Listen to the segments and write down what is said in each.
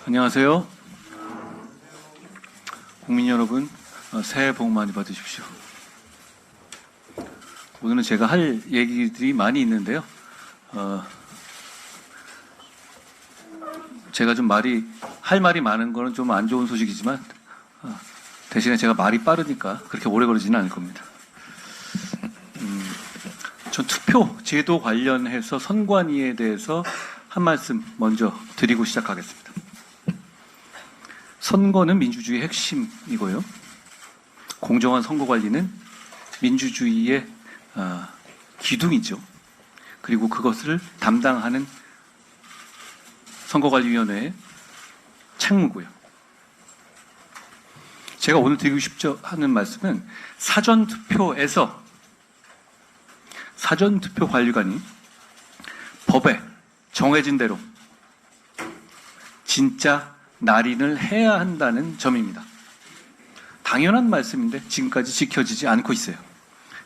안녕하세요. 국민 여러분, 새해 복 많이 받으십시오. 오늘은 제가 할 얘기들이 많이 있는데요. 제가 좀 할 말이 많은 거는 좀 안 좋은 소식이지만, 대신에 제가 말이 빠르니까 그렇게 오래 걸리지는 않을 겁니다. 전 투표 제도 관련해서 선관위에 대해서 한 말씀 먼저 드리고 시작하겠습니다. 선거는 민주주의의 핵심이고요. 공정한 선거 관리는 민주주의의 기둥이죠. 그리고 그것을 담당하는 선거관리위원회의 책무고요. 제가 오늘 드리고 싶죠 하는 말씀은 사전투표에서 사전투표 관리관이 법에 정해진 대로 진짜 날인을 해야 한다는 점입니다. 당연한 말씀인데 지금까지 지켜지지 않고 있어요.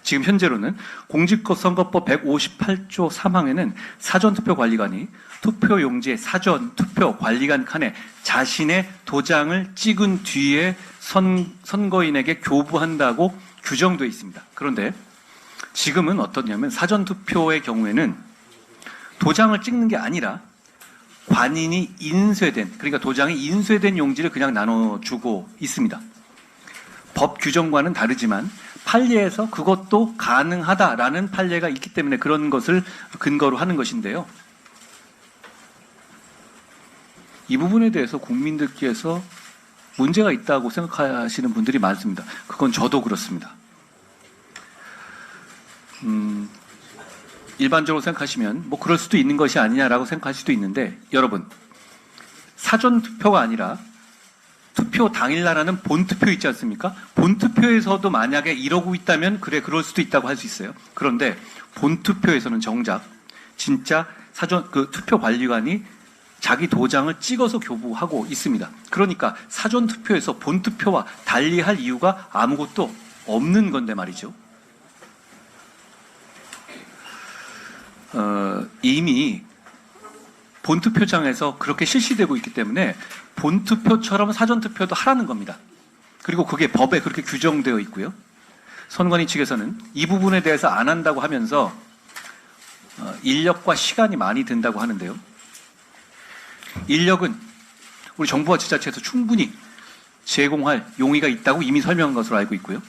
지금 현재로는 공직선거법 158조 3항에는 사전투표 관리관이 투표용지에 사전투표 관리관 칸에 자신의 도장을 찍은 뒤에 선거인에게 교부한다고 규정되어 있습니다. 그런데 지금은 어떠냐면 사전투표의 경우에는 도장을 찍는 게 아니라 관인이 인쇄된, 그러니까 도장이 인쇄된 용지를 그냥 나눠주고 있습니다. 법 규정과는 다르지만 판례에서 그것도 가능하다라는 판례가 있기 때문에 그런 것을 근거로 하는 것인데요. 이 부분에 대해서 국민들께서 문제가 있다고 생각하시는 분들이 많습니다. 그건 저도 그렇습니다. 일반적으로 생각하시면 뭐 그럴 수도 있는 것이 아니냐라고 생각할 수도 있는데, 여러분, 사전투표가 아니라 투표 당일날하는 본투표 있지 않습니까? 본투표에서도 만약에 이러고 있다면 그럴 수도 있다고 할 수 있어요. 그런데 본투표에서는 정작 진짜 투표 관리관이 자기 도장을 찍어서 교부하고 있습니다. 그러니까 사전투표에서 본투표와 달리할 이유가 아무것도 없는 건데 말이죠. 이미 본투표장에서 그렇게 실시되고 있기 때문에 본투표처럼 사전투표도 하라는 겁니다. 그리고 그게 법에 그렇게 규정되어 있고요. 선관위 측에서는 이 부분에 대해서 안 한다고 하면서 인력과 시간이 많이 든다고 하는데요. 인력은 우리 정부와 지자체에서 충분히 제공할 용의가 있다고 이미 설명한 것으로 알고 있고요.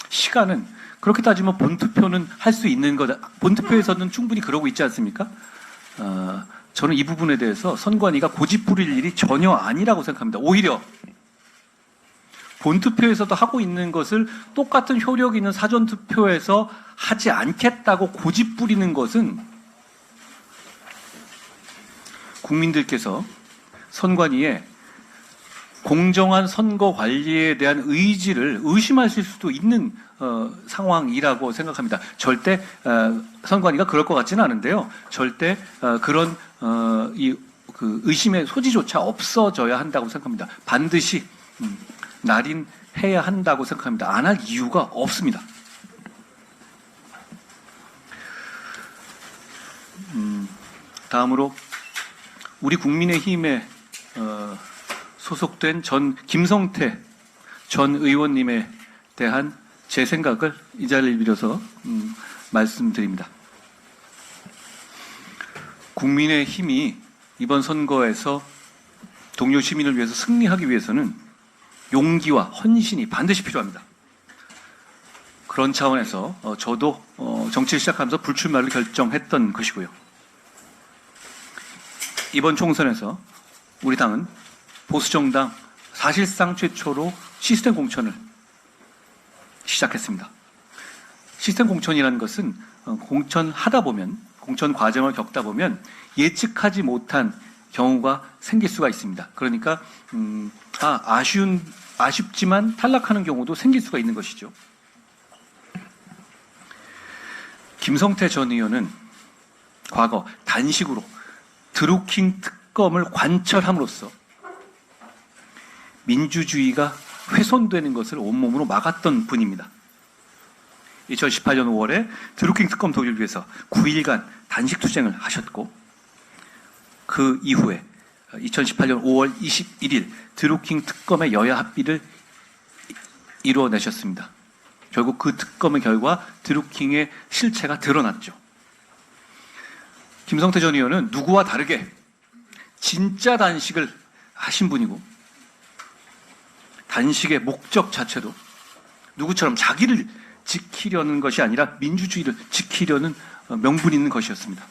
시간은 그렇게 따지면 본투표는 할 수 있는 거다. 본투표에서는 충분히 그러고 있지 않습니까? 저는 이 부분에 대해서 선관위가 고집 부릴 일이 전혀 아니라고 생각합니다. 오히려 본투표에서도 하고 있는 것을 똑같은 효력 있는 사전투표에서 하지 않겠다고 고집 부리는 것은 국민들께서 선관위에 공정한 선거 관리에 대한 의지를 의심하실 수도 있는 상황이라고 생각합니다. 절대 선관위가 그럴 것 같지는 않은데요. 절대 그런 의심의 소지조차 없어져야 한다고 생각합니다. 반드시 날인해야 한다고 생각합니다. 안 할 이유가 없습니다. 다음으로 우리 국민의힘에 소속된 김성태 전 의원님에 대한 제 생각을 이 자리를 빌어서 말씀드립니다. 국민의힘이 이번 선거에서 동료 시민을 위해서 승리하기 위해서는 용기와 헌신이 반드시 필요합니다. 그런 차원에서 저도 정치를 시작하면서 불출마를 결정했던 것이고요. 이번 총선에서 우리 당은 보수정당 사실상 최초로 시스템 공천을 시작했습니다. 시스템 공천이라는 것은 공천하다 보면, 공천 과정을 겪다 보면 예측하지 못한 경우가 생길 수가 있습니다. 그러니까 아쉽지만 탈락하는 경우도 생길 수가 있는 것이죠. 김성태 전 의원은 과거 단식으로 드루킹 특검을 관철함으로써 민주주의가 훼손되는 것을 온몸으로 막았던 분입니다. 2018년 5월에 드루킹 특검 도입을 위해서 9일간 단식 투쟁을 하셨고, 그 이후에 2018년 5월 21일 드루킹 특검의 여야 합의를 이루어내셨습니다. 결국 그 특검의 결과 드루킹의 실체가 드러났죠. 김성태 전 의원은 누구와 다르게 진짜 단식을 하신 분이고, 단식의 목적 자체도 누구처럼 자기를 지키려는 것이 아니라 민주주의를 지키려는 명분 있는 것이었습니다.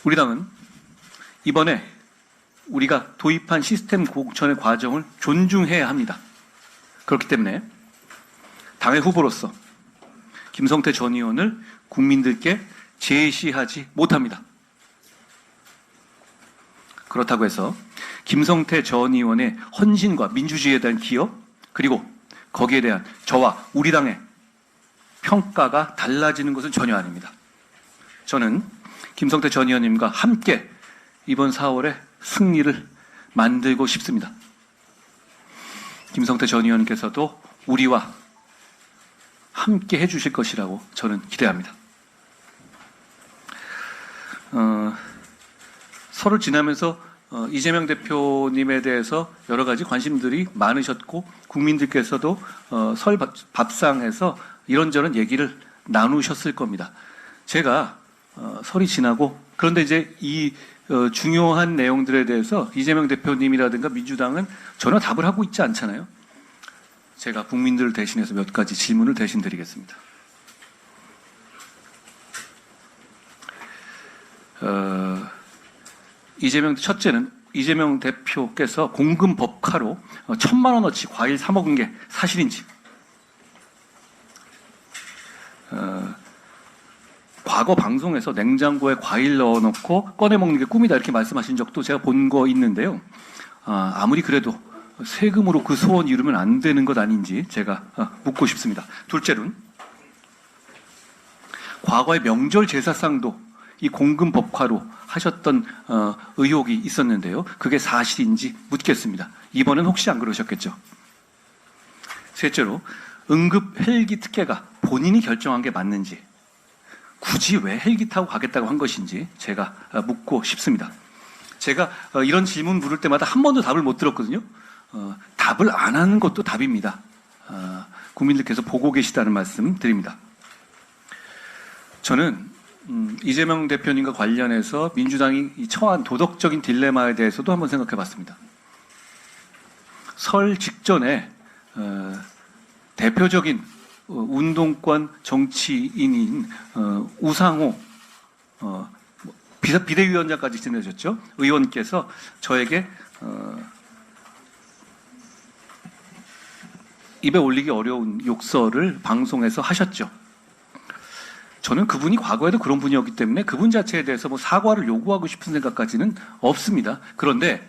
우리 당은 이번에 우리가 도입한 시스템 공천의 과정을 존중해야 합니다. 그렇기 때문에 당의 후보로서 김성태 전 의원을 국민들께 제시하지 못합니다. 그렇다고 해서 김성태 전 의원의 헌신과 민주주의에 대한 기여, 그리고 거기에 대한 저와 우리 당의 평가가 달라지는 것은 전혀 아닙니다. 저는 김성태 전 의원님과 함께 이번 4월에 승리를 만들고 싶습니다. 김성태 전 의원께서도 우리와 함께 해주실 것이라고 저는 기대합니다. 설을 지나면서 이재명 대표님에 대해서 여러 가지 관심들이 많으셨고, 국민들께서도 설 밥상에서 이런저런 얘기를 나누셨을 겁니다. 제가 설이 지나고, 그런데 이제 이 중요한 내용들에 대해서 이재명 대표님이라든가 민주당은 전혀 답을 하고 있지 않잖아요. 제가 국민들을 대신해서 몇 가지 질문을 대신 드리겠습니다. 첫째는 이재명 대표께서 공금 법카로 1,000만 원어치 과일 사 먹은 게 사실인지, 과거 방송에서 냉장고에 과일 넣어놓고 꺼내 먹는 게 꿈이다 이렇게 말씀하신 적도 제가 본 거 있는데요. 아무리 그래도 세금으로 그 소원 이루면 안 되는 것 아닌지 제가 묻고 싶습니다. 둘째로는 과거의 명절 제사상도 이 공금 법화로 하셨던 의혹이 있었는데요. 그게 사실인지 묻겠습니다. 이번엔 혹시 안 그러셨겠죠? 셋째로 응급 헬기 특혜가 본인이 결정한 게 맞는지, 굳이 왜 헬기 타고 가겠다고 한 것인지 제가 묻고 싶습니다. 제가 이런 질문 물을 때마다 한 번도 답을 못 들었거든요. 답을 안 하는 것도 답입니다. 국민들께서 보고 계시다는 말씀 드립니다. 저는 이재명 대표님과 관련해서 민주당이 처한 도덕적인 딜레마에 대해서도 한번 생각해 봤습니다. 설 직전에 대표적인 운동권 정치인인 우상호 비대위원장까지 지내셨죠. 의원께서 저에게 입에 올리기 어려운 욕설을 방송에서 하셨죠. 저는 그분이 과거에도 그런 분이었기 때문에 그분 자체에 대해서 뭐 사과를 요구하고 싶은 생각까지는 없습니다. 그런데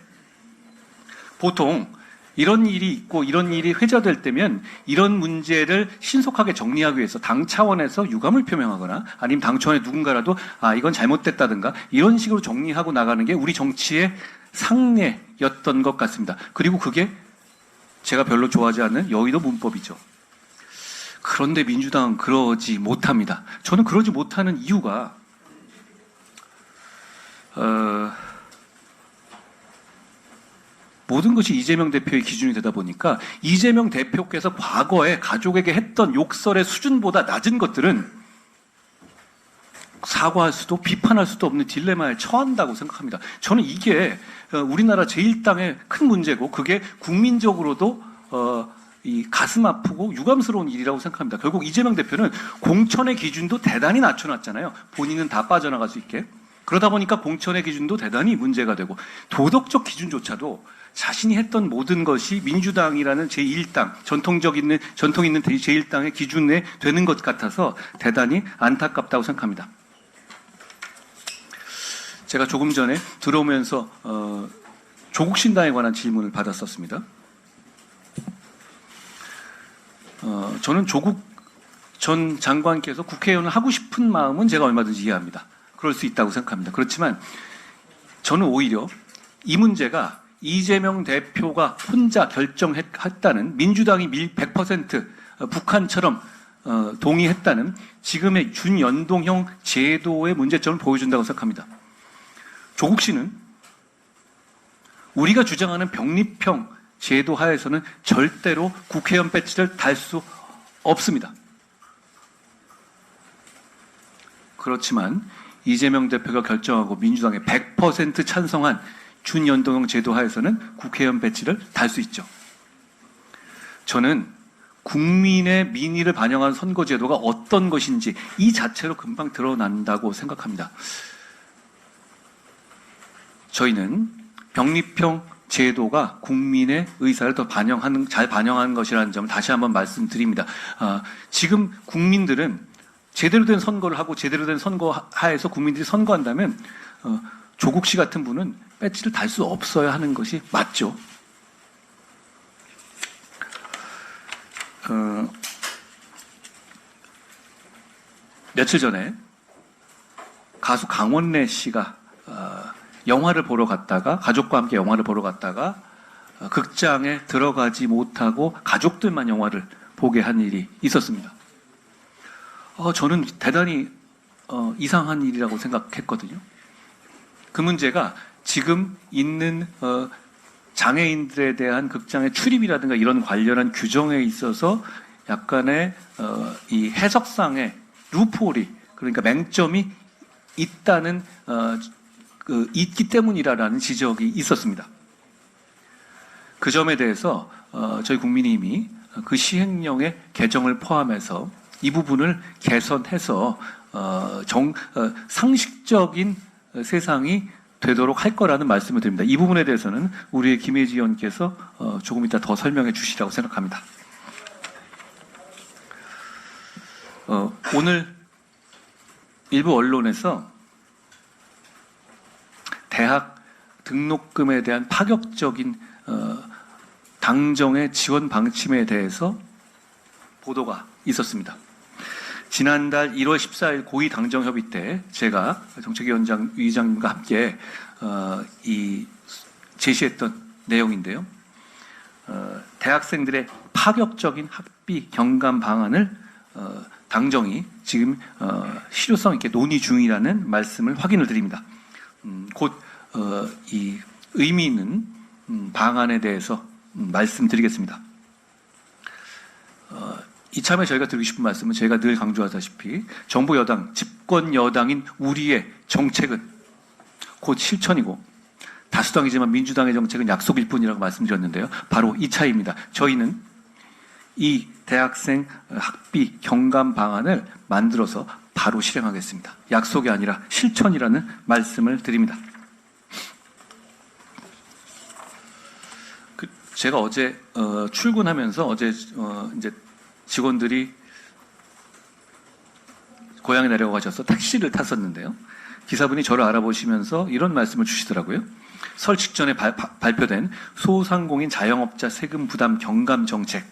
보통 이런 일이 있고 이런 일이 회자될 때면 이런 문제를 신속하게 정리하기 위해서 당 차원에서 유감을 표명하거나 아니면 당 차원의 누군가라도 이건 잘못됐다든가 이런 식으로 정리하고 나가는 게 우리 정치의 상례였던 것 같습니다. 그리고 그게 제가 별로 좋아하지 않는 여의도 문법이죠. 그런데 민주당은 그러지 못합니다. 저는 그러지 못하는 이유가 모든 것이 이재명 대표의 기준이 되다 보니까 이재명 대표께서 과거에 가족에게 했던 욕설의 수준보다 낮은 것들은 사과할 수도 비판할 수도 없는 딜레마에 처한다고 생각합니다. 저는 이게 우리나라 제1당의 큰 문제고, 그게 국민적으로도 이 가슴 아프고 유감스러운 일이라고 생각합니다. 결국 이재명 대표는 공천의 기준도 대단히 낮춰놨잖아요. 본인은 다 빠져나갈 수 있게. 그러다 보니까 공천의 기준도 대단히 문제가 되고, 도덕적 기준조차도 자신이 했던 모든 것이 민주당이라는 제1당, 전통 있는 제1당의 기준에 되는 것 같아서 대단히 안타깝다고 생각합니다. 제가 조금 전에 들어오면서 조국 신당에 관한 질문을 받았었습니다. 저는 조국 전 장관께서 국회의원을 하고 싶은 마음은 제가 얼마든지 이해합니다. 그럴 수 있다고 생각합니다. 그렇지만 저는 오히려 이 문제가 이재명 대표가 혼자 결정했다는, 민주당이 100% 북한처럼 동의했다는 지금의 준연동형 제도의 문제점을 보여준다고 생각합니다. 조국 씨는 우리가 주장하는 병립형 제도 하에서는 절대로 국회의원 배지를 달 수 없습니다. 그렇지만 이재명 대표가 결정하고 민주당에 100% 찬성한 준연동형 제도 하에서는 국회의원 배지를 달 수 있죠. 저는 국민의 민의를 반영한 선거제도가 어떤 것인지 이 자체로 금방 드러난다고 생각합니다. 저희는 병립형 제도가 국민의 의사를 더 잘 반영하는 것이라는 점을 다시 한번 말씀드립니다. 지금 국민들은 제대로 된 선거를 하고 제대로 된 선거 하에서 국민들이 선거한다면 조국 씨 같은 분은 배지를 달 수 없어야 하는 것이 맞죠. 며칠 전에 가수 강원래 씨가 영화를 보러 갔다가 가족과 함께 영화를 보러 갔다가 극장에 들어가지 못하고 가족들만 영화를 보게 한 일이 있었습니다. 저는 대단히 이상한 일이라고 생각했거든요. 그 문제가 지금 있는 장애인들에 대한 극장의 출입이라든가 이런 관련한 규정에 있어서 약간의 이 해석상의 루프홀이, 그러니까 맹점이 있다는 있기 때문이라는 지적이 있었습니다. 그 점에 대해서 저희 국민의힘이 그 시행령의 개정을 포함해서 이 부분을 개선해서 상식적인 세상이 되도록 할 거라는 말씀을 드립니다. 이 부분에 대해서는 우리의 김혜지 의원께서 조금 이따 더 설명해 주시라고 생각합니다. 오늘 일부 언론에서 대학 등록금에 대한 파격적인 당정의 지원 방침에 대해서 보도가 있었습니다. 지난달 1월 14일 고2 당정협의 때 제가 정책위원장님과 함께 제시했던 내용인데요. 대학생들의 파격적인 학비 경감 방안을 당정이 지금 실효성 있게 논의 중이라는 말씀을 확인을 드립니다. 곧 이 의미 있는 방안에 대해서 말씀드리겠습니다. 이참에 저희가 드리고 싶은 말씀은 제가 늘 강조하다시피 정부 여당, 집권 여당인 우리의 정책은 곧 실천이고 다수당이지만 민주당의 정책은 약속일 뿐이라고 말씀드렸는데요. 바로 이 차이입니다. 저희는 이 대학생 학비 경감 방안을 만들어서 바로 실행하겠습니다. 약속이 아니라 실천이라는 말씀을 드립니다. 제가 어제 출근하면서 어제 이제 직원들이 고향에 내려가셔서 택시를 탔었는데요. 기사분이 저를 알아보시면서 이런 말씀을 주시더라고요. 설 직전에 발표된 소상공인 자영업자 세금 부담 경감 정책,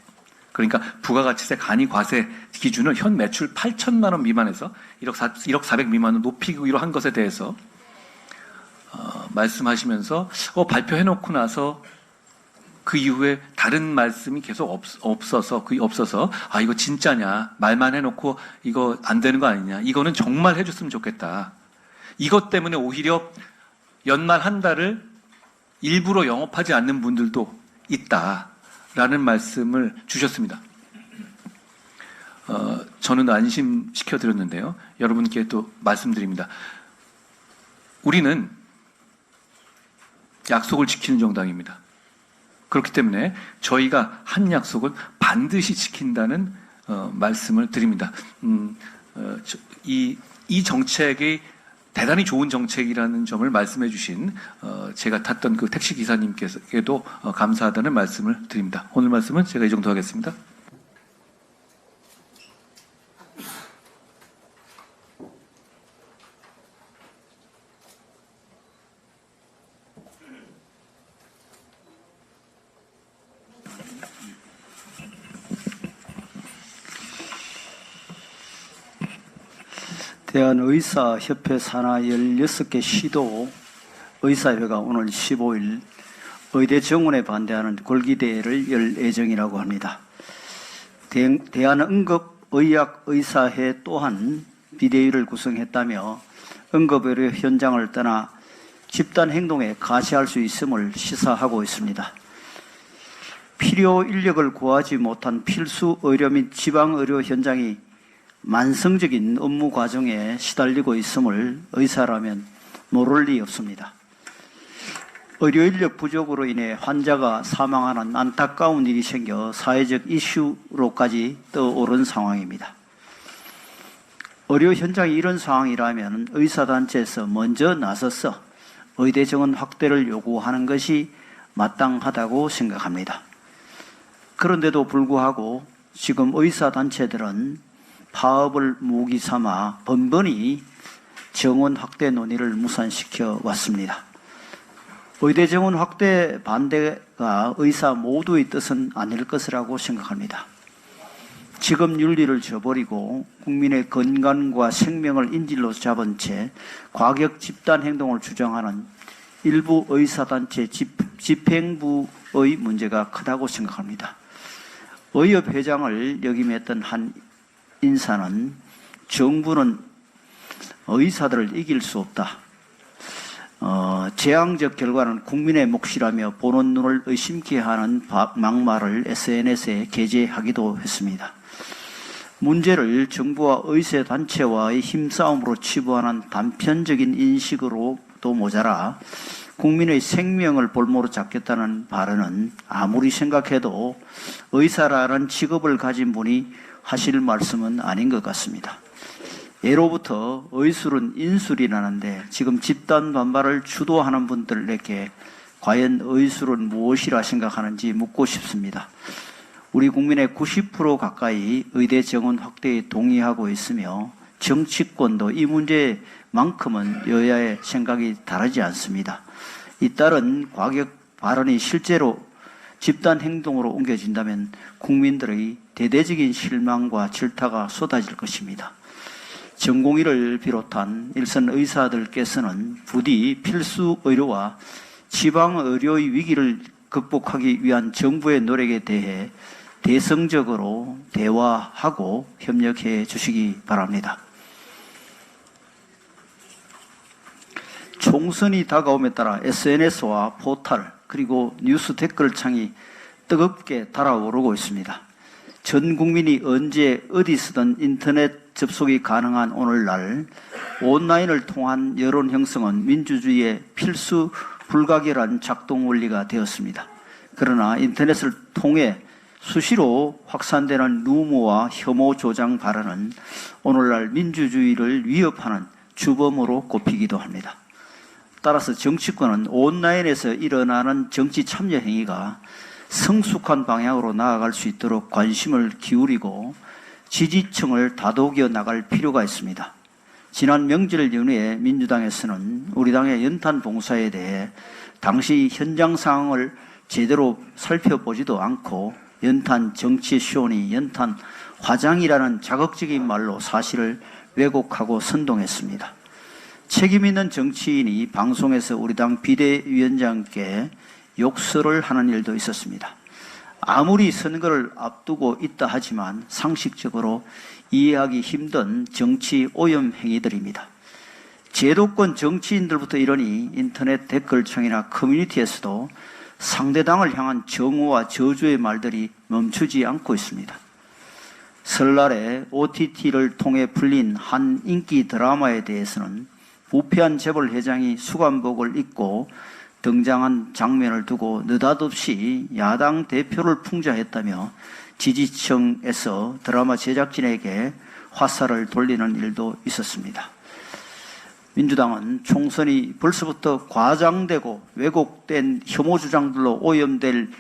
그러니까 부가가치세 간이과세 기준을 현 매출 8천만 원 미만에서 1억 400 미만으로 높이기로 한 것에 대해서 말씀하시면서 발표해놓고 나서 그 이후에 다른 말씀이 계속 없어서 이거 진짜냐, 말만 해놓고 이거 안 되는 거 아니냐, 이거는 정말 해줬으면 좋겠다, 이것 때문에 오히려 연말 한 달을 일부러 영업하지 않는 분들도 있다라는 말씀을 주셨습니다. 저는 안심시켜 드렸는데요. 여러분께 또 말씀드립니다. 우리는 약속을 지키는 정당입니다. 그렇기 때문에 저희가 한 약속은 반드시 지킨다는 말씀을 드립니다. 이 정책이 대단히 좋은 정책이라는 점을 말씀해 주신 제가 탔던 그 택시 기사님께서도 감사하다는 말씀을 드립니다. 오늘 말씀은 제가 이 정도 하겠습니다. 대한의사협회 산하 16개 시도 의사협회가 오늘 15일 의대 정원에 반대하는 골기대회를 열 예정이라고 합니다. 대한응급의학의사회 또한 비대위를 구성했다며 응급의료 현장을 떠나 집단 행동에 가세할 수 있음을 시사하고 있습니다. 필요 인력을 구하지 못한 필수 의료 및 지방 의료 현장이 만성적인 업무 과정에 시달리고 있음을 의사라면 모를 리 없습니다. 의료 인력 부족으로 인해 환자가 사망하는 안타까운 일이 생겨 사회적 이슈로까지 떠오른 상황입니다. 의료 현장이 이런 상황이라면 의사단체에서 먼저 나서서 의대 정원 확대를 요구하는 것이 마땅하다고 생각합니다. 그런데도 불구하고 지금 의사단체들은 파업을 무기 삼아 번번이 정원 확대 논의를 무산시켜 왔습니다. 의대 정원 확대 반대가 의사 모두의 뜻은 아닐 것이라고 생각합니다. 지금 윤리를 저버리고 국민의 건강과 생명을 인질로 잡은 채 과격 집단 행동을 주장하는 일부 의사단체 집행부의 문제가 크다고 생각합니다. 의협 회장을 역임했던 한 인사는 정부는 의사들을 이길 수 없다. 재앙적 결과는 국민의 몫이라며 보는 눈을 의심케 하는 막말을 SNS에 게재하기도 했습니다. 문제를 정부와 의사단체와의 힘싸움으로 치부하는 단편적인 인식으로도 모자라 국민의 생명을 볼모로 잡겠다는 발언은 아무리 생각해도 의사라는 직업을 가진 분이 하실 말씀은 아닌 것 같습니다. 예로부터 의술은 인술이라는데 지금 집단 반발을 주도하는 분들에게 과연 의술은 무엇이라 생각하는지 묻고 싶습니다. 우리 국민의 90% 가까이 의대 정원 확대에 동의하고 있으며 정치권도 이 문제만큼은 여야의 생각이 다르지 않습니다. 잇따른 과격 발언이 실제로 집단 행동으로 옮겨진다면 국민들의 대대적인 실망과 질타가 쏟아질 것입니다. 전공의를 비롯한 일선 의사들께서는 부디 필수 의료와 지방 의료의 위기를 극복하기 위한 정부의 노력에 대해 대성적으로 대화하고 협력해 주시기 바랍니다. 총선이 다가옴에 따라 SNS와 포털 그리고 뉴스 댓글창이 뜨겁게 달아오르고 있습니다. 전 국민이 언제 어디서든 인터넷 접속이 가능한 오늘날 온라인을 통한 여론 형성은 민주주의의 필수 불가결한 작동 원리가 되었습니다. 그러나 인터넷을 통해 수시로 확산되는 루머와 혐오 조장 발언은 오늘날 민주주의를 위협하는 주범으로 꼽히기도 합니다. 따라서 정치권은 온라인에서 일어나는 정치 참여 행위가 성숙한 방향으로 나아갈 수 있도록 관심을 기울이고 지지층을 다독여 나갈 필요가 있습니다. 지난 명절 연휴에 민주당에서는 우리 당의 연탄 봉사에 대해 당시 현장 상황을 제대로 살펴보지도 않고 연탄 정치 쇼니 연탄 화장이라는 자극적인 말로 사실을 왜곡하고 선동했습니다. 책임 있는 정치인이 방송에서 우리 당 비대위원장께 욕설을 하는 일도 있었습니다. 아무리 선거를 앞두고 있다 하지만 상식적으로 이해하기 힘든 정치 오염 행위들입니다. 제도권 정치인들부터 이러니 인터넷 댓글창이나 커뮤니티에서도 상대당을 향한 정오와 저주의 말들이 멈추지 않고 있습니다. 설날에 OTT를 통해 풀린 한 인기 드라마에 대해서는 부패한 재벌 회장이 수감복을 입고 등장한 장면을 두고 느닷없이 야당 대표를 풍자했다며 지지층에서 드라마 제작진에게 화살을 돌리는 일도 있었습니다. 민주당은 총선이 벌써부터 과장되고 왜곡된 혐오 주장들로 오염될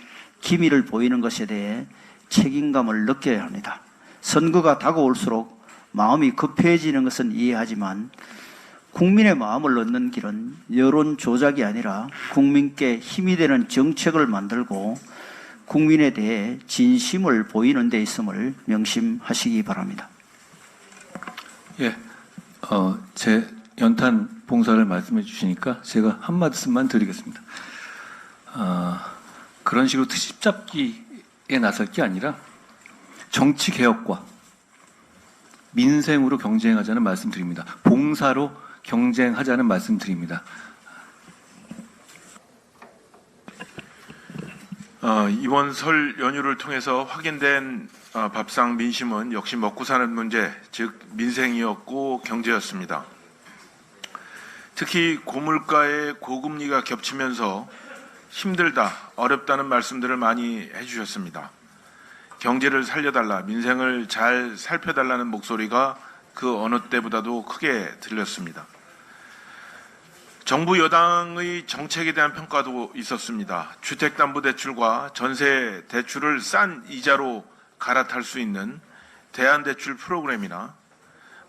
기미를 보이는 것에 대해 책임감을 느껴야 합니다. 선거가 다가올수록 마음이 급해지는 것은 이해하지만 국민의 마음을 얻는 길은 여론 조작이 아니라 국민께 힘이 되는 정책을 만들고 국민에 대해 진심을 보이는 데 있음을 명심하시기 바랍니다. 예, 제 연탄 봉사를 말씀해 주시니까 제가 한 말씀만 드리겠습니다. 그런 식으로 트집 잡기에 나설 게 아니라 정치 개혁과 민생으로 경쟁하자는 말씀드립니다. 봉사로 경쟁하자는 말씀드립니다. 이번 설 연휴를 통해서 확인된 밥상 민심은 역시 먹고 사는 문제, 즉 민생이었고 경제였습니다. 특히 고물가의 고금리가 겹치면서 힘들다, 어렵다는 말씀들을 많이 해주셨습니다. 경제를 살려달라, 민생을 잘 살펴달라는 목소리가 그 어느 때보다도 크게 들렸습니다. 정부 여당의 정책에 대한 평가도 있었습니다. 주택담보대출과 전세대출을 싼 이자로 갈아탈 수 있는 대안대출 프로그램이나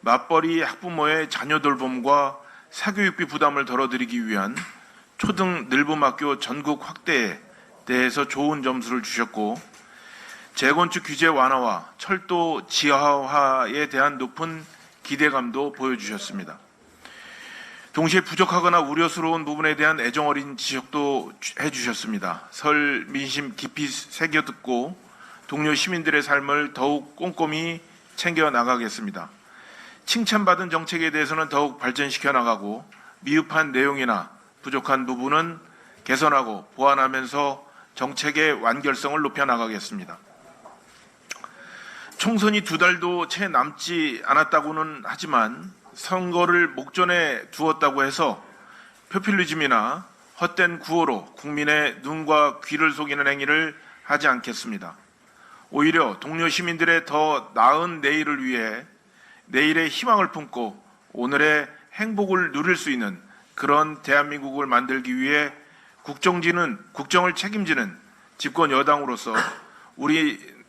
맞벌이 학부모의 자녀 돌봄과 사교육비 부담을 덜어드리기 위한 초등 늘봄학교 전국 확대에 대해서 좋은 점수를 주셨고, 재건축 규제 완화와 철도 지하화에 대한 높은 기대감도 보여주셨습니다. 동시에 부족하거나 우려스러운 부분에 대한 애정어린 지적도 해주셨습니다. 설 민심 깊이 새겨듣고 동료 시민들의 삶을 더욱 꼼꼼히 챙겨 나가겠습니다. 칭찬받은 정책에 대해서는 더욱 발전시켜 나가고, 미흡한 내용이나 부족한 부분은 개선하고 보완하면서 정책의 완결성을 높여 나가겠습니다. 총선이 2달도 채 남지 않았다고는 하지만 선거를 목전에 두었다고 해서 포퓰리즘이나 헛된 구호로 국민의 눈과 귀를 속이는 행위를 하지 않겠습니다. 오히려 동료 시민들의 더 나은 내일을 위해 내일의 희망을 품고 오늘의 행복을 누릴 수 있는 그런 대한민국을 만들기 위해 국정을 책임지는 집권 여당으로서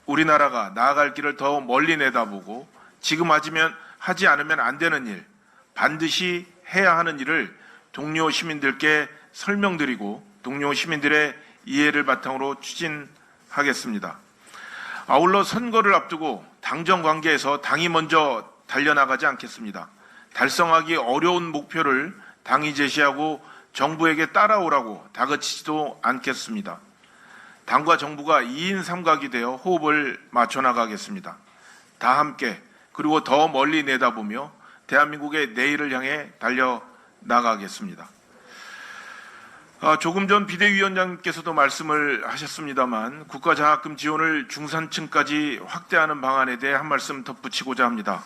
우리나라가 나아갈 길을 더 멀리 내다보고 지금 하지 않으면 안 되는 일, 반드시 해야 하는 일을 동료 시민들께 설명드리고 동료 시민들의 이해를 바탕으로 추진하겠습니다. 아울러 선거를 앞두고 당정 관계에서 당이 먼저 달려나가지 않겠습니다. 달성하기 어려운 목표를 당이 제시하고 정부에게 따라오라고 다그치지도 않겠습니다. 당과 정부가 2인 삼각이 되어 호흡을 맞춰 나가겠습니다. 다 함께, 그리고 더 멀리 내다보며 대한민국의 내일을 향해 달려나가겠습니다. 조금 전 비대위원장께서도 말씀을 하셨습니다만 국가장학금 지원을 중산층까지 확대하는 방안에 대해 한 말씀 덧붙이고자 합니다.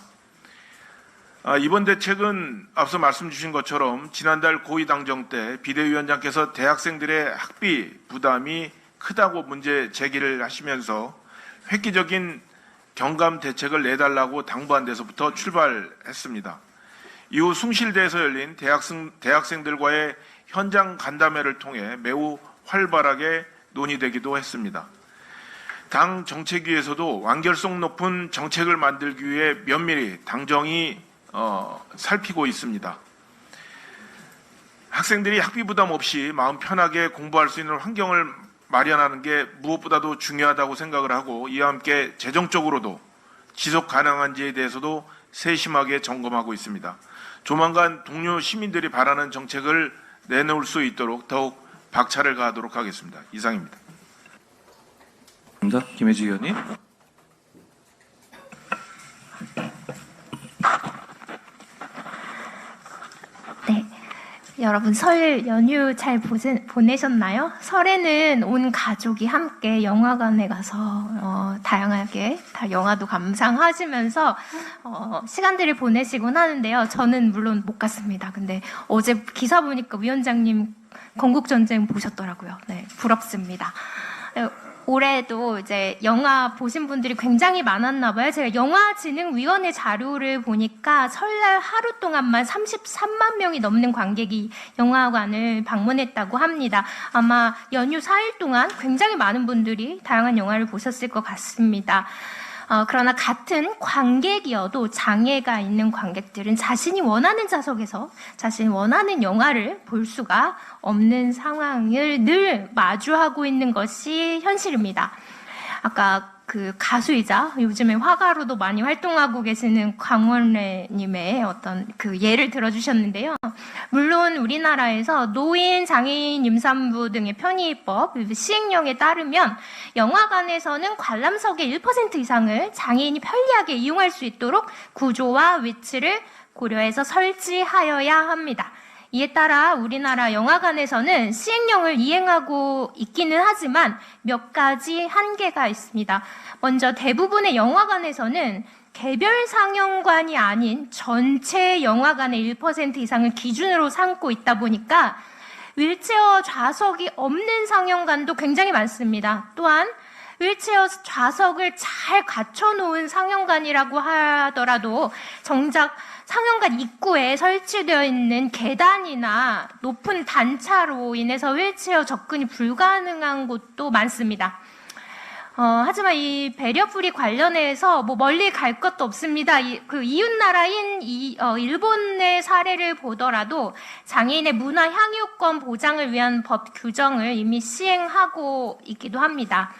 이번 대책은 앞서 말씀 주신 것처럼 지난달 고위당정 때 비대위원장께서 대학생들의 학비 부담이 크다고 문제 제기를 하시면서 획기적인 경감 대책을 내달라고 당부한 데서부터 출발했습니다. 이후 숭실대에서 열린 대학생들과의 현장 간담회를 통해 매우 활발하게 논의되기도 했습니다. 당 정책위에서도 완결성 높은 정책을 만들기 위해 면밀히 당정이 살피고 있습니다. 학생들이 학비 부담 없이 마음 편하게 공부할 수 있는 환경을 마련하는 게 무엇보다도 중요하다고 생각을 하고, 이와 함께 재정적으로도 지속 가능한지에 대해서도 세심하게 점검하고 있습니다. 조만간 동료 시민들이 바라는 정책을 내놓을 수 있도록 더욱 박차를 가하도록 하겠습니다. 이상입니다. 감사합니다. 김혜지 의원님. 네, 여러분 설 연휴 잘 보내셨나요? 설에는 온 가족이 함께 영화관에 가서 다양하게 영화도 감상하시면서 시간들을 보내시곤 하는데요. 저는 물론 못 갔습니다. 근데 어제 기사 보니까 위원장님 건국전쟁 보셨더라고요. 네, 부럽습니다. 올해도 이제 영화 보신 분들이 굉장히 많았나 봐요. 제가 영화진흥위원회 자료를 보니까 설날 하루 동안만 33만 명이 넘는 관객이 영화관을 방문했다고 합니다. 아마 연휴 4일 동안 굉장히 많은 분들이 다양한 영화를 보셨을 것 같습니다. 그러나 같은 관객이어도 장애가 있는 관객들은 자신이 원하는 좌석에서 자신이 원하는 영화를 볼 수가 없는 상황을 늘 마주하고 있는 것이 현실입니다. 아까 그 가수이자 요즘에 화가로도 많이 활동하고 계시는 강원래님의 어떤 그 예를 들어주셨는데요. 물론 우리나라에서 노인, 장애인, 임산부 등의 편의법 시행령에 따르면 영화관에서는 관람석의 1% 이상을 장애인이 편리하게 이용할 수 있도록 구조와 위치를 고려해서 설치하여야 합니다. 이에 따라 우리나라 영화관에서는 시행령을 이행하고 있기는 하지만 몇 가지 한계가 있습니다. 먼저 대부분의 영화관에서는 개별 상영관이 아닌 전체 영화관의 1% 이상을 기준으로 삼고 있다 보니까 휠체어 좌석이 없는 상영관도 굉장히 많습니다. 또한 휠체어 좌석을 잘 갖춰놓은 상영관이라고 하더라도 정작 상영관 입구에 설치되어 있는 계단이나 높은 단차로 인해서 휠체어 접근이 불가능한 곳도 많습니다. 하지만 이 배려풀이 관련해서 뭐 멀리 갈 것도 없습니다. 그 이웃 나라인 일본의 사례를 보더라도 장애인의 문화 향유권 보장을 위한 법 규정을 이미 시행하고 있기도 합니다.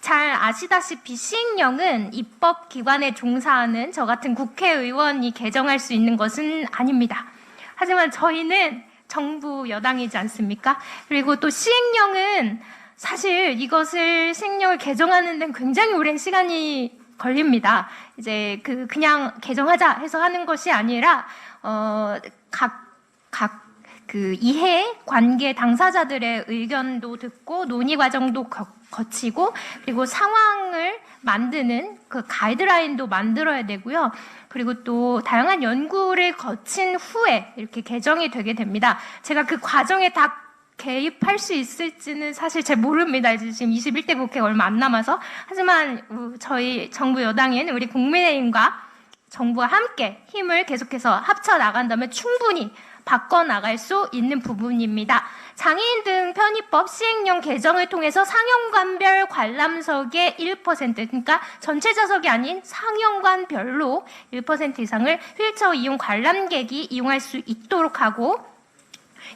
잘 아시다시피 시행령은 입법기관에 종사하는 저 같은 국회의원이 개정할 수 있는 것은 아닙니다. 하지만 저희는 정부 여당이지 않습니까? 그리고 또 시행령은 사실 이것을 시행령을 개정하는 데는 굉장히 오랜 시간이 걸립니다. 이제 그냥 개정하자 해서 하는 것이 아니라 그 이해 관계 당사자들의 의견도 듣고 논의 과정도 거치고 그리고 상황을 만드는 그 가이드라인도 만들어야 되고요. 그리고 또 다양한 연구를 거친 후에 이렇게 개정이 되게 됩니다. 제가 그 과정에 다 개입할 수 있을지는 사실 잘 모릅니다. 이제 지금 21대 국회가 얼마 안 남아서. 하지만 저희 정부 여당인 우리 국민의힘과 정부와 함께 힘을 계속해서 합쳐 나간다면 충분히 바꿔나갈 수 있는 부분입니다. 장애인 등 편의법 시행령 개정을 통해서 상영관별 관람석의 1%, 그러니까 전체 좌석이 아닌 상영관별로 1% 이상을 휠체어 이용 관람객이 이용할 수 있도록 하고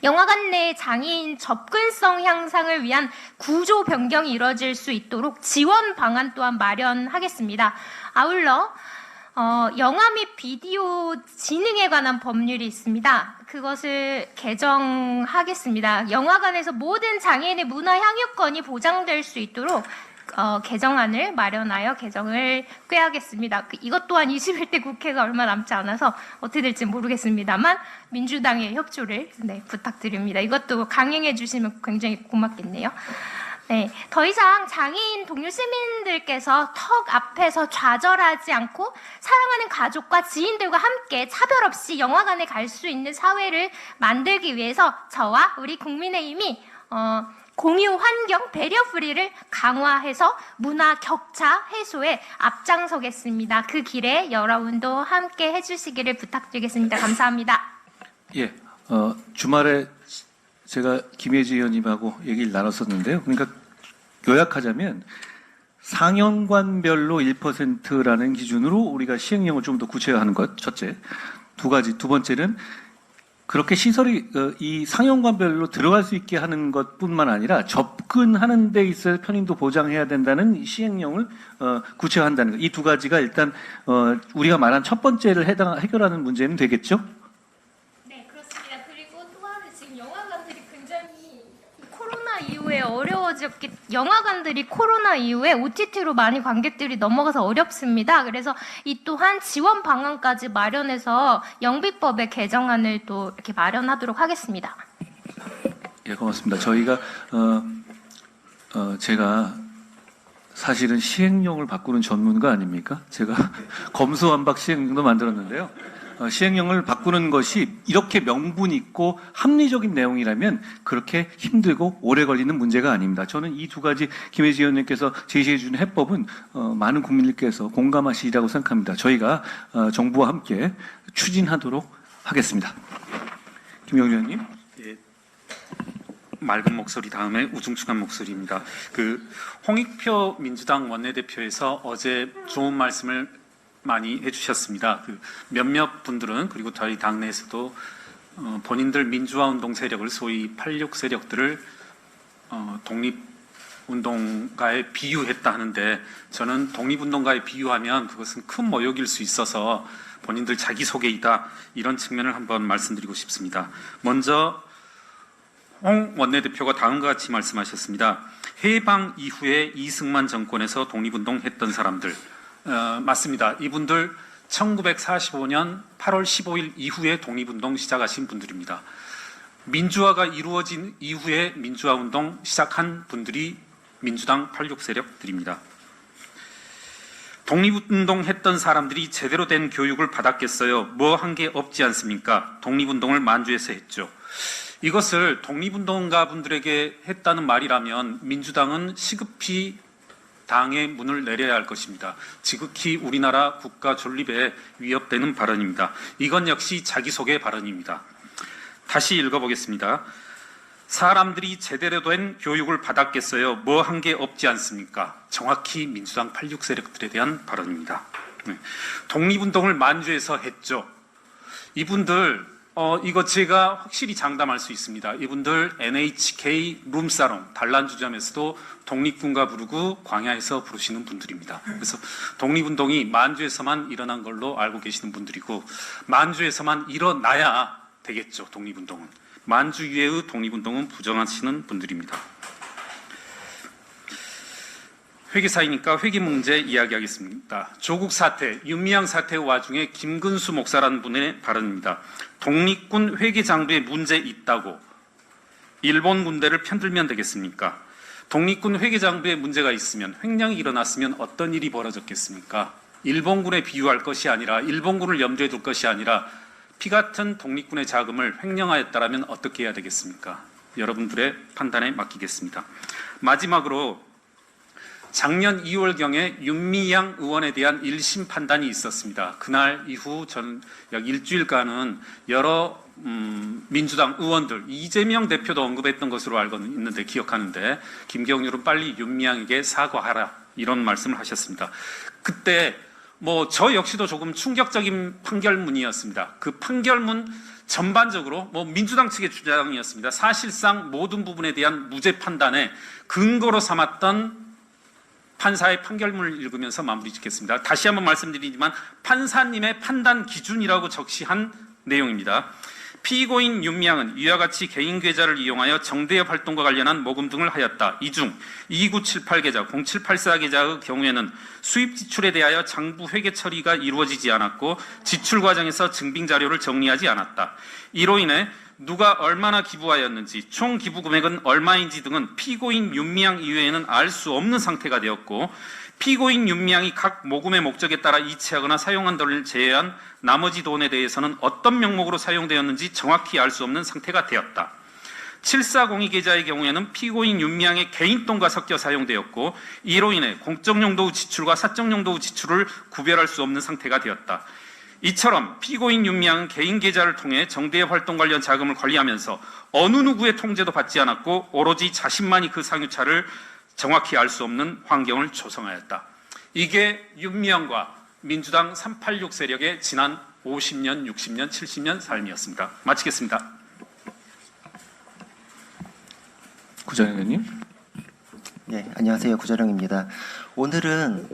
영화관 내 장애인 접근성 향상을 위한 구조 변경이 이뤄질 수 있도록 지원 방안 또한 마련하겠습니다. 아울러 영화 및 비디오 진흥에 관한 법률이 있습니다. 그것을 개정하겠습니다. 영화관에서 모든 장애인의 문화 향유권이 보장될 수 있도록 개정안을 마련하여 개정을 꾀하겠습니다. 이것 또한 21대 국회가 얼마 남지 않아서 어떻게 될지 모르겠습니다만 민주당의 협조를 부탁드립니다. 이것도 강행해 주시면 굉장히 고맙겠네요. 네, 더 이상 장애인 동료 시민들께서 턱 앞에서 좌절하지 않고 사랑하는 가족과 지인들과 함께 차별 없이 영화관에 갈 수 있는 사회를 만들기 위해서 저와 우리 국민의힘이 공유 환경 배려 프리를 강화해서 문화 격차 해소에 앞장서겠습니다. 그 길에 여러분도 함께 해주시기를 부탁드리겠습니다. 감사합니다. 예, 주말에 제가 김혜지 의원님하고 얘기를 나눴었는데요. 그러니까 요약하자면 상영관별로 1%라는 기준으로 우리가 시행령을 좀 더 구체화하는 것, 첫째. 두 번째는 그렇게 시설이 이 상영관별로 들어갈 수 있게 하는 것뿐만 아니라 접근하는 데 있어 편의도 보장해야 된다는 시행령을 구체화한다는 것. 이 두 가지가 일단 우리가 말한 첫 번째를 해결하는 문제는 되겠죠? 네, 그렇습니다. 그리고 또 하나 지금 영화관들이 굉장히 코로나 이후에 어려워졌기 영화관들이 코로나 이후에 OTT로 많이 관객들이 넘어가서 어렵습니다. 그래서 이 또한 지원 방안까지 마련해서 영비법의 개정안을 또 이렇게 마련하도록 하겠습니다. 예, 고맙습니다. 저희가 제가 사실은 시행령을 바꾸는 전문가 아닙니까? 제가 검수완박 시행령도 만들었는데요. 시행령을 바꾸는 것이 이렇게 명분 있고 합리적인 내용이라면 그렇게 힘들고 오래 걸리는 문제가 아닙니다. 저는 이 두 가지 김혜지 의원님께서 제시해 주는 해법은 많은 국민들께서 공감하시리라고 생각합니다. 저희가 정부와 함께 추진하도록 하겠습니다. 김영주 의원님. 예, 맑은 목소리 다음에 우중충한 목소리입니다. 홍익표 민주당 원내대표에서 어제 좋은 말씀을 많이 해주셨습니다. 몇몇 분들은 그리고 저희 당내에서도 본인들 민주화운동 세력을 소위 86 세력들을 독립운동가에 비유했다 하는데 저는 독립운동가에 비유하면 그것은 큰 모욕일 수 있어서 본인들 자기소개이다 이런 측면을 한번 말씀드리고 싶습니다. 먼저 홍 원내대표가 다음과 같이 말씀하셨습니다. 해방 이후에 이승만 정권에서 독립운동했던 사람들 맞습니다. 이분들 1945년 8월 15일 이후에 독립운동 시작하신 분들입니다. 민주화가 이루어진 이후에 민주화 운동 시작한 분들이 민주당 86 세력들입니다. 독립운동 했던 사람들이 제대로 된 교육을 받았겠어요? 뭐 한 게 없지 않습니까? 독립운동을 만주에서 했죠. 이것을 독립운동가 분들에게 했다는 말이라면 민주당은 시급히 당의 문을 내려야 할 것입니다. 지극히 우리나라 국가 존립에 위협되는 발언입니다. 이건 역시 자기소개 발언입니다. 다시 읽어보겠습니다. 사람들이 제대로 된 교육을 받았겠어요? 뭐 한 게 없지 않습니까? 정확히 민주당 86 세력들에 대한 발언입니다. 독립운동을 만주에서 했죠. 이분들 이거 제가 확실히 장담할 수 있습니다. 이분들 NHK 룸사롱 단란주점에서도 독립군가 부르고 광야에서 부르시는 분들입니다. 그래서 독립운동이 만주에서만 일어난 걸로 알고 계시는 분들이고 만주에서만 일어나야 되겠죠. 독립운동은. 만주 이외의 독립운동은 부정하시는 분들입니다. 회계사이니까 회계 문제 이야기하겠습니다. 조국 사태, 윤미향 사태 와중에 김근수 목사라는 분의 발언입니다. 독립군 회계장부에 문제 있다고 일본 군대를 편들면 되겠습니까? 독립군 회계장부에 문제가 있으면 횡령이 일어났으면 어떤 일이 벌어졌겠습니까? 일본군에 비유할 것이 아니라 일본군을 염두에 둘 것이 아니라 피 같은 독립군의 자금을 횡령하였다라면 어떻게 해야 되겠습니까? 여러분들의 판단에 맡기겠습니다. 마지막으로 작년 2월경에 윤미향 의원에 대한 1심 판단이 있었습니다. 그날 이후 저는 약 일주일간은 여러 민주당 의원들, 이재명 대표도 언급했던 것으로 알고 있는데 기억하는데 김경률은 빨리 윤미향에게 사과하라 이런 말씀을 하셨습니다. 그때 저 역시도 조금 충격적인 판결문이었습니다. 그 판결문 전반적으로 민주당 측의 주장이었습니다. 사실상 모든 부분에 대한 무죄 판단에 근거로 삼았던 판사의 판결문을 읽으면서 마무리 짓겠습니다. 다시 한번 말씀드리지만 판사님의 판단 기준이라고 적시한 내용입니다. 피고인 윤미향은 이와 같이 개인 계좌를 이용하여 정대협 활동과 관련한 모금 등을 하였다. 이 중 2978 계좌, 0784 계좌의 경우에는 수입 지출에 대하여 장부 회계 처리가 이루어지지 않았고 지출 과정에서 증빙 자료를 정리하지 않았다. 이로 인해 누가 얼마나 기부하였는지, 총 기부 금액은 얼마인지 등은 피고인 윤미향 이외에는 알 수 없는 상태가 되었고 피고인 윤미향이 각 모금의 목적에 따라 이체하거나 사용한 돈을 제외한 나머지 돈에 대해서는 어떤 명목으로 사용되었는지 정확히 알 수 없는 상태가 되었다. 7402 계좌의 경우에는 피고인 윤미향의 개인 돈과 섞여 사용되었고 이로 인해 공적 용도의 지출과 사적 용도의 지출을 구별할 수 없는 상태가 되었다. 이처럼 피고인 윤미향은 개인 계좌를 통해 정대협 활동 관련 자금을 관리하면서 어느 누구의 통제도 받지 않았고 오로지 자신만이 그 상유차를 정확히 알 수 없는 환경을 조성하였다. 이게 윤미향과 민주당 386 세력의 지난 50년, 60년, 70년 삶이었습니다. 마치겠습니다. 구자영 의원님. 네, 안녕하세요. 구자령입니다. 오늘은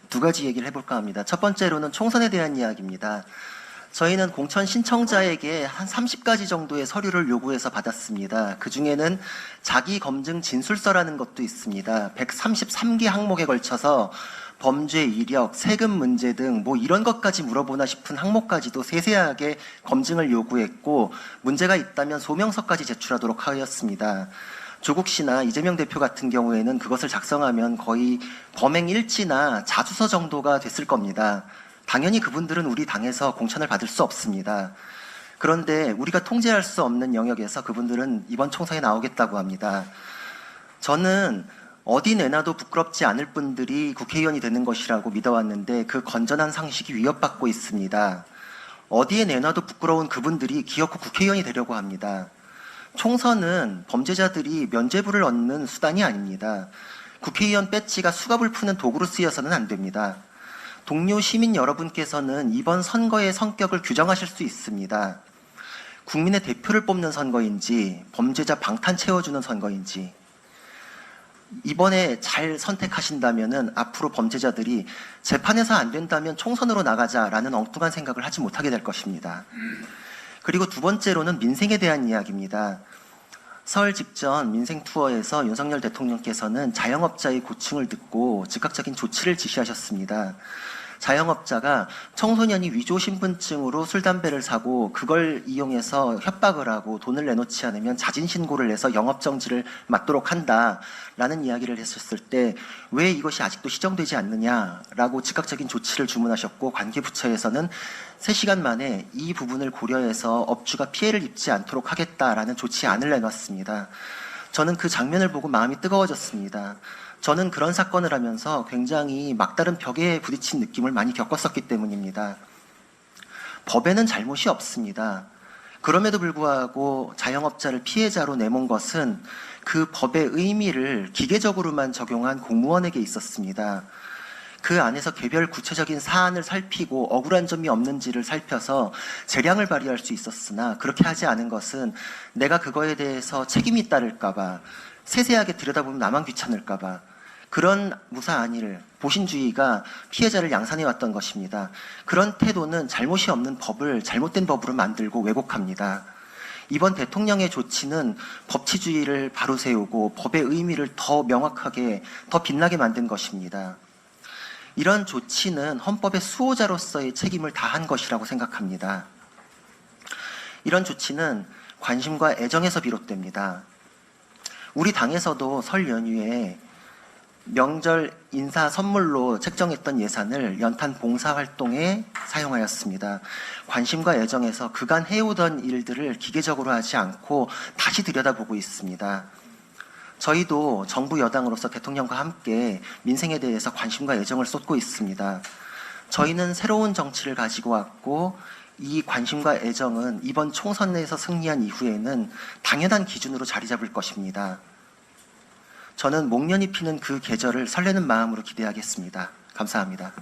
두 가지 얘기를 해볼까 합니다. 첫 번째로는 총선에 대한 이야기입니다. 저희는 공천 신청자에게 한 30가지 정도의 서류를 요구해서 받았습니다. 그중에는 자기 검증 진술서라는 것도 있습니다. 133개 항목에 걸쳐서 범죄 이력, 세금 문제 등 이런 것까지 물어보나 싶은 항목까지도 세세하게 검증을 요구했고 문제가 있다면 소명서까지 제출하도록 하였습니다. 조국 씨나 이재명 대표 같은 경우에는 그것을 작성하면 거의 범행 일지나 자수서 정도가 됐을 겁니다. 당연히 그분들은 우리 당에서 공천을 받을 수 없습니다. 그런데 우리가 통제할 수 없는 영역에서 그분들은 이번 총선에 나오겠다고 합니다. 저는 어디 내놔도 부끄럽지 않을 분들이 국회의원이 되는 것이라고 믿어왔는데 그 건전한 상식이 위협받고 있습니다. 어디에 내놔도 부끄러운 그분들이 기어코 국회의원이 되려고 합니다. 총선은 범죄자들이 면죄부를 얻는 수단이 아닙니다. 국회의원 배지가 수갑을 푸는 도구로 쓰여서는 안 됩니다. 동료 시민 여러분께서는 이번 선거의 성격을 규정하실 수 있습니다. 국민의 대표를 뽑는 선거인지 범죄자 방탄 채워주는 선거인지 이번에 잘 선택하신다면 앞으로 범죄자들이 재판에서 안 된다면 총선으로 나가자라는 엉뚱한 생각을 하지 못하게 될 것입니다. 그리고 두 번째로는 민생에 대한 이야기입니다. 설 직전 민생 투어에서 윤석열 대통령께서는 자영업자의 고충을 듣고 즉각적인 조치를 지시하셨습니다. 자영업자가 청소년이 위조 신분증으로 술, 담배를 사고 그걸 이용해서 협박을 하고 돈을 내놓지 않으면 자진 신고를 해서 영업 정지를 맞도록 한다라는 이야기를 했었을 때 왜 이것이 아직도 시정되지 않느냐라고 즉각적인 조치를 주문하셨고 관계 부처에서는 3시간 만에 이 부분을 고려해서 업주가 피해를 입지 않도록 하겠다라는 조치안을 내놨습니다. 저는 그 장면을 보고 마음이 뜨거워졌습니다. 저는 그런 사건을 하면서 굉장히 막다른 벽에 부딪힌 느낌을 많이 겪었었기 때문입니다. 법에는 잘못이 없습니다. 그럼에도 불구하고 자영업자를 피해자로 내몬 것은 그 법의 의미를 기계적으로만 적용한 공무원에게 있었습니다. 그 안에서 개별 구체적인 사안을 살피고 억울한 점이 없는지를 살펴서 재량을 발휘할 수 있었으나 그렇게 하지 않은 것은 내가 그거에 대해서 책임이 따를까봐 세세하게 들여다보면 나만 귀찮을까봐 그런 무사안위를 보신주의가 피해자를 양산해왔던 것입니다. 그런 태도는 잘못이 없는 법을 잘못된 법으로 만들고 왜곡합니다. 이번 대통령의 조치는 법치주의를 바로 세우고 법의 의미를 더 명확하게 더 빛나게 만든 것입니다. 이런 조치는 헌법의 수호자로서의 책임을 다한 것이라고 생각합니다. 이런 조치는 관심과 애정에서 비롯됩니다. 우리 당에서도 설 연휴에 명절 인사 선물로 책정했던 예산을 연탄 봉사활동에 사용하였습니다. 관심과 애정에서 그간 해오던 일들을 기계적으로 하지 않고 다시 들여다보고 있습니다. 저희도 정부 여당으로서 대통령과 함께 민생에 대해서 관심과 애정을 쏟고 있습니다. 저희는 새로운 정치를 가지고 왔고 이 관심과 애정은 이번 총선에서 승리한 이후에는 당연한 기준으로 자리 잡을 것입니다. 저는 목련이 피는 그 계절을 설레는 마음으로 기대하겠습니다. 감사합니다.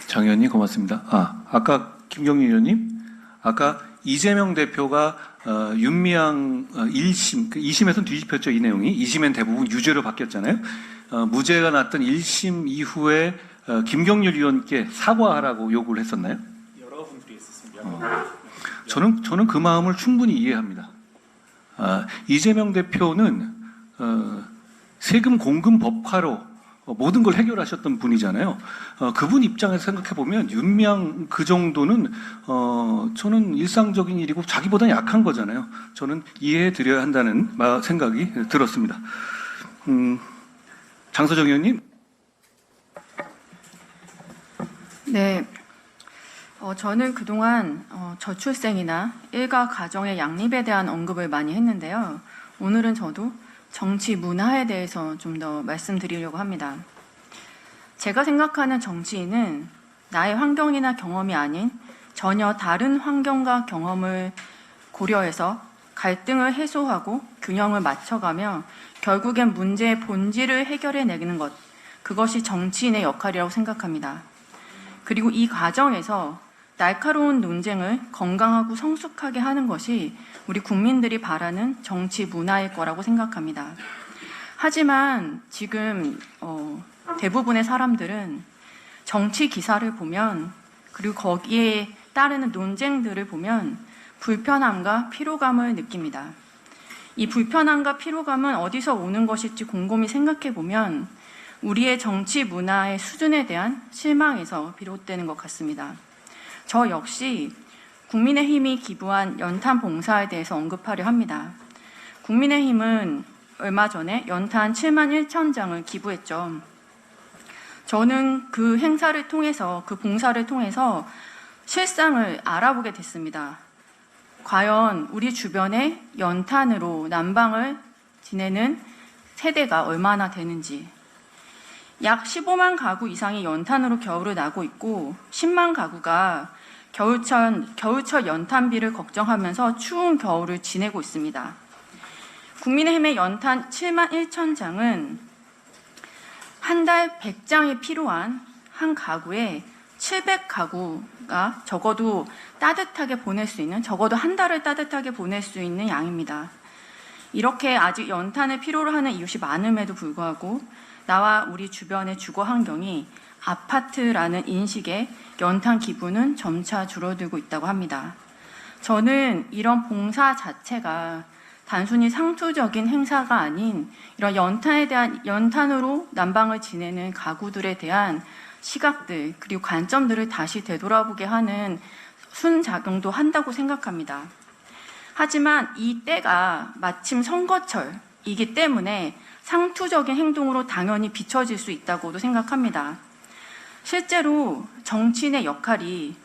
장 의원님 고맙습니다. 아까 김경민 의원님, 아까 이재명 대표가 윤미향 1심, 2심에서는 뒤집혔죠, 이 내용이. 2심엔 대부분 유죄로 바뀌었잖아요. 무죄가 났던 1심 이후에 김경률 의원께 사과하라고 요구를 했었나요? 여러 분들이 했었습니다. 저는 그 마음을 충분히 이해합니다. 이재명 대표는 세금 공금 법화로 모든 걸 해결하셨던 분이잖아요. 그분 입장에서 생각해보면 윤미향 그 정도는 저는 일상적인 일이고 자기보다 약한 거잖아요. 저는 이해해드려야 한다는 생각이 들었습니다. 장서정 의원님. 네. 저는 그동안 저출생이나 일가 가정의 양립에 대한 언급을 많이 했는데요. 오늘은 저도 정치 문화에 대해서 좀 더 말씀드리려고 합니다. 제가 생각하는 정치인은 나의 환경이나 경험이 아닌 전혀 다른 환경과 경험을 고려해서 갈등을 해소하고 균형을 맞춰가며 결국엔 문제의 본질을 해결해내는 것, 그것이 정치인의 역할이라고 생각합니다. 그리고 이 과정에서 날카로운 논쟁을 건강하고 성숙하게 하는 것이 우리 국민들이 바라는 정치 문화일 거라고 생각합니다. 하지만 지금 대부분의 사람들은 정치 기사를 보면 그리고 거기에 따르는 논쟁들을 보면 불편함과 피로감을 느낍니다. 이 불편함과 피로감은 어디서 오는 것일지 곰곰이 생각해 보면 우리의 정치 문화의 수준에 대한 실망에서 비롯되는 것 같습니다. 저 역시 국민의힘이 기부한 연탄 봉사에 대해서 언급하려 합니다. 국민의힘은 얼마 전에 연탄 7만 1천 장을 기부했죠. 저는 그 행사를 통해서, 그 봉사를 통해서 실상을 알아보게 됐습니다. 과연 우리 주변에 연탄으로 난방을 지내는 세대가 얼마나 되는지. 약 15만 가구 이상이 연탄으로 겨울을 나고 있고 10만 가구가 겨울철 연탄비를 걱정하면서 추운 겨울을 지내고 있습니다. 국민의힘의 연탄 7만 1천 장은 한 달 100장이 필요한 한 가구에 700가구가 적어도 따뜻하게 보낼 수 있는, 적어도 한 달을 따뜻하게 보낼 수 있는 양입니다. 이렇게 아직 연탄을 필요로 하는 이웃이 많음에도 불구하고 나와 우리 주변의 주거 환경이 아파트라는 인식에 연탄 기부는 점차 줄어들고 있다고 합니다. 저는 이런 봉사 자체가 단순히 상투적인 행사가 아닌 이런 연탄으로 난방을 지내는 가구들에 대한 시각들 그리고 관점들을 다시 되돌아보게 하는 순작용도 한다고 생각합니다. 하지만 이 때가 마침 선거철이기 때문에 상투적인 행동으로 당연히 비춰질 수 있다고도 생각합니다. 실제로 정치인의 역할이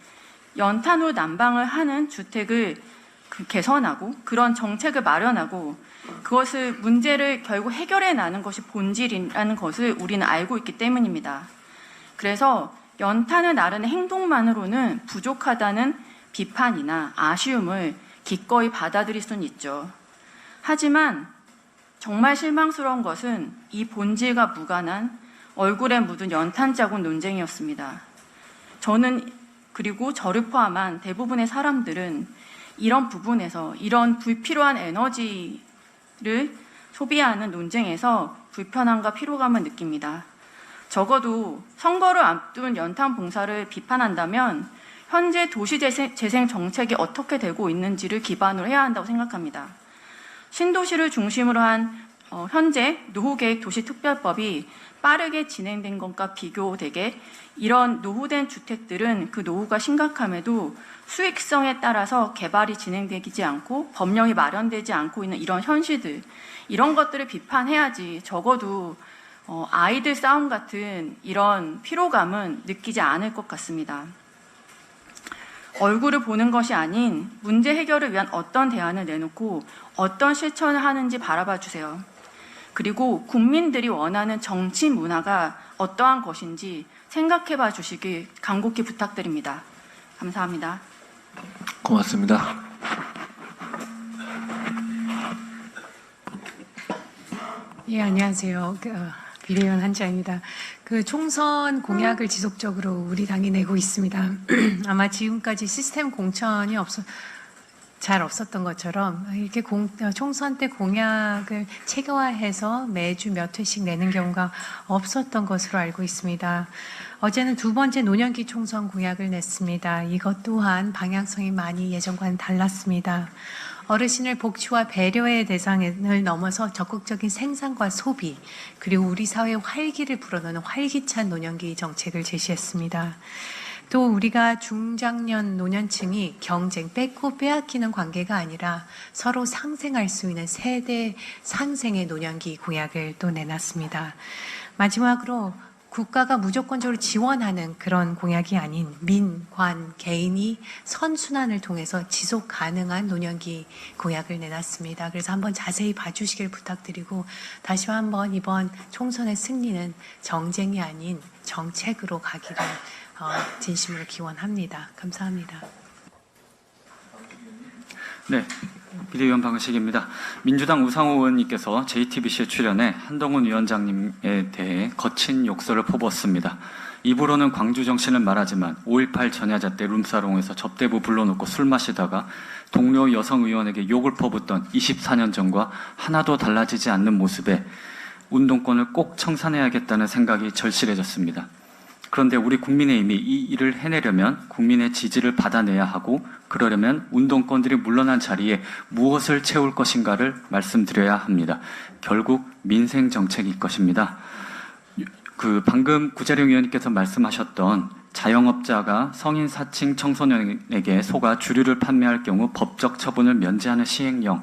연탄으로 난방을 하는 주택을 개선하고 그런 정책을 마련하고 그것을 문제를 결국 해결해 나가는 것이 본질이라는 것을 우리는 알고 있기 때문입니다. 그래서 연탄을 나르는 행동만으로는 부족하다는 비판이나 아쉬움을 기꺼이 받아들일 수는 있죠. 하지만 정말 실망스러운 것은 이 본질과 무관한 얼굴에 묻은 연탄 자국 논쟁이었습니다. 저는 그리고 저를 포함한 대부분의 사람들은 이런 부분에서 이런 불필요한 에너지를 소비하는 논쟁에서 불편함과 피로감을 느낍니다. 적어도 선거를 앞둔 연탄 봉사를 비판한다면 현재 도시재생 정책이 어떻게 되고 있는지를 기반으로 해야 한다고 생각합니다. 신도시를 중심으로 한 현재 노후계획 도시특별법이 빠르게 진행된 것과 비교되게 이런 노후된 주택들은 그 노후가 심각함에도 수익성에 따라서 개발이 진행되지 않고 법령이 마련되지 않고 있는 이런 현실들, 이런 것들을 비판해야지 적어도 아이들 싸움 같은 이런 피로감은 느끼지 않을 것 같습니다. 얼굴을 보는 것이 아닌 문제 해결을 위한 어떤 대안을 내놓고 어떤 실천을 하는지 바라봐 주세요. 그리고 국민들이 원하는 정치 문화가 어떠한 것인지 생각해 봐 주시길 간곡히 부탁드립니다. 감사합니다. 고맙습니다. 예, 안녕하세요. 비례의원 한지아입니다. 총선 공약을 지속적으로 우리 당이 내고 있습니다. 아마 지금까지 시스템 공천이 잘 없었던 것처럼 이렇게 총선 때 공약을 체계화해서 매주 몇 회씩 내는 경우가 없었던 것으로 알고 있습니다. 어제는 두 번째 노년기 총선 공약을 냈습니다. 이것 또한 방향성이 많이 예전과는 달랐습니다. 어르신을 복지와 배려의 대상을 넘어서 적극적인 생산과 소비, 그리고 우리 사회의 활기를 불어넣는 활기찬 노년기 정책을 제시했습니다. 또 우리가 중장년 노년층이 경쟁, 뺏고 빼앗기는 관계가 아니라 서로 상생할 수 있는 세대 상생의 노년기 공약을 또 내놨습니다. 마지막으로 국가가 무조건적으로 지원하는 그런 공약이 아닌 민, 관, 개인이 선순환을 통해서 지속 가능한 노년기 공약을 내놨습니다. 그래서 한번 자세히 봐주시길 부탁드리고 다시 한번 이번 총선의 승리는 정쟁이 아닌 정책으로 가기를 진심으로 기원합니다. 감사합니다. 네, 비대위원 방식입니다. 민주당 우상호 의원님께서 JTBC에 출연해 한동훈 위원장님에 대해 거친 욕설을 퍼부었습니다. 입으로는 광주 정신을 말하지만 5.18 전야자 때 룸사롱에서 접대부 불러놓고 술 마시다가 동료 여성 의원에게 욕을 퍼붓던 24년 전과 하나도 달라지지 않는 모습에 운동권을 꼭 청산해야겠다는 생각이 절실해졌습니다. 그런데 우리 국민의힘이 이 일을 해내려면 국민의 지지를 받아내야 하고 그러려면 운동권들이 물러난 자리에 무엇을 채울 것인가를 말씀드려야 합니다. 결국 민생 정책일 것입니다. 방금 구자룡 의원님께서 말씀하셨던 자영업자가 성인 사칭 청소년에게 속아 주류를 판매할 경우 법적 처분을 면제하는 시행령이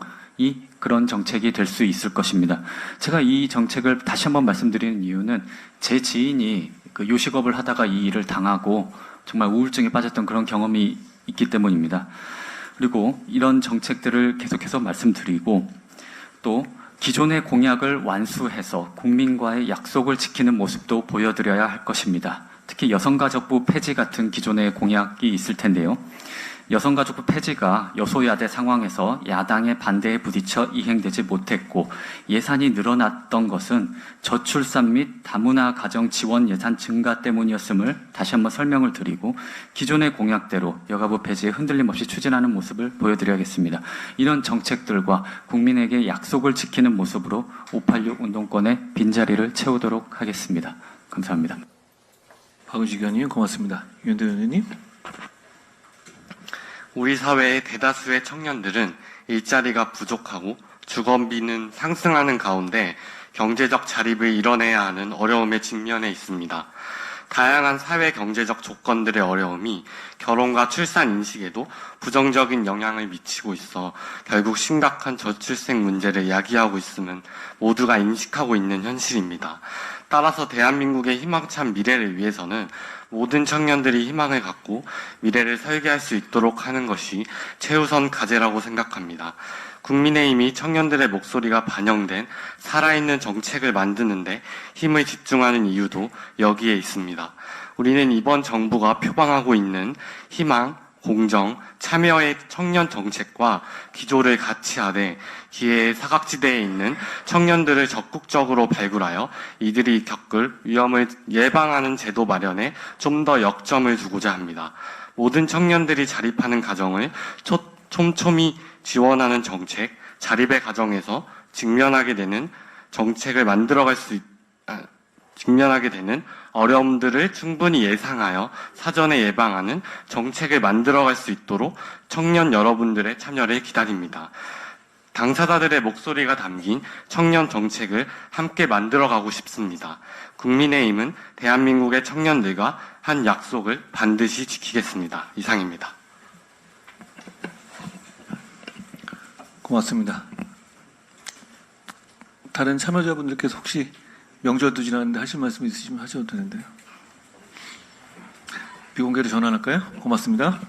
그런 정책이 될 수 있을 것입니다. 제가 이 정책을 다시 한번 말씀드리는 이유는 제 지인이 요식업을 하다가 이 일을 당하고 정말 우울증에 빠졌던 그런 경험이 있기 때문입니다. 그리고 이런 정책들을 계속해서 말씀드리고 또 기존의 공약을 완수해서 국민과의 약속을 지키는 모습도 보여드려야 할 것입니다. 특히 여성가족부 폐지 같은 기존의 공약이 있을 텐데요. 여성가족부 폐지가 여소야대 상황에서 야당의 반대에 부딪혀 이행되지 못했고 예산이 늘어났던 것은 저출산 및 다문화 가정 지원 예산 증가 때문이었음을 다시 한번 설명을 드리고 기존의 공약대로 여가부 폐지에 흔들림 없이 추진하는 모습을 보여드려야겠습니다. 이런 정책들과 국민에게 약속을 지키는 모습으로 586 운동권의 빈자리를 채우도록 하겠습니다. 감사합니다. 박은식 의원님 고맙습니다. 윤대 의원님. 우리 사회의 대다수의 청년들은 일자리가 부족하고 주거비는 상승하는 가운데 경제적 자립을 이뤄내야 하는 어려움에 직면해 있습니다. 다양한 사회 경제적 조건들의 어려움이 결혼과 출산 인식에도 부정적인 영향을 미치고 있어 결국 심각한 저출생 문제를 야기하고 있음은 모두가 인식하고 있는 현실입니다. 따라서 대한민국의 희망찬 미래를 위해서는 모든 청년들이 희망을 갖고 미래를 설계할 수 있도록 하는 것이 최우선 과제라고 생각합니다. 국민의힘이 청년들의 목소리가 반영된 살아있는 정책을 만드는데 힘을 집중하는 이유도 여기에 있습니다. 우리는 이번 정부가 표방하고 있는 희망, 공정, 참여의 청년 정책과 기조를 같이 하되 기회의 사각지대에 있는 청년들을 적극적으로 발굴하여 이들이 겪을 위험을 예방하는 제도 마련에 좀 더 역점을 두고자 합니다. 모든 청년들이 자립하는 가정을 촘촘히 지원하는 정책, 자립의 과정에서 직면하게 되는 어려움들을 충분히 예상하여 사전에 예방하는 정책을 만들어갈 수 있도록 청년 여러분들의 참여를 기다립니다. 당사자들의 목소리가 담긴 청년 정책을 함께 만들어가고 싶습니다. 국민의힘은 대한민국의 청년들과 한 약속을 반드시 지키겠습니다. 이상입니다. 고맙습니다. 다른 참여자분들께서 혹시 명절도 지났는데 하실 말씀 있으시면 하셔도 되는데요. 비공개로 전환할까요? 고맙습니다.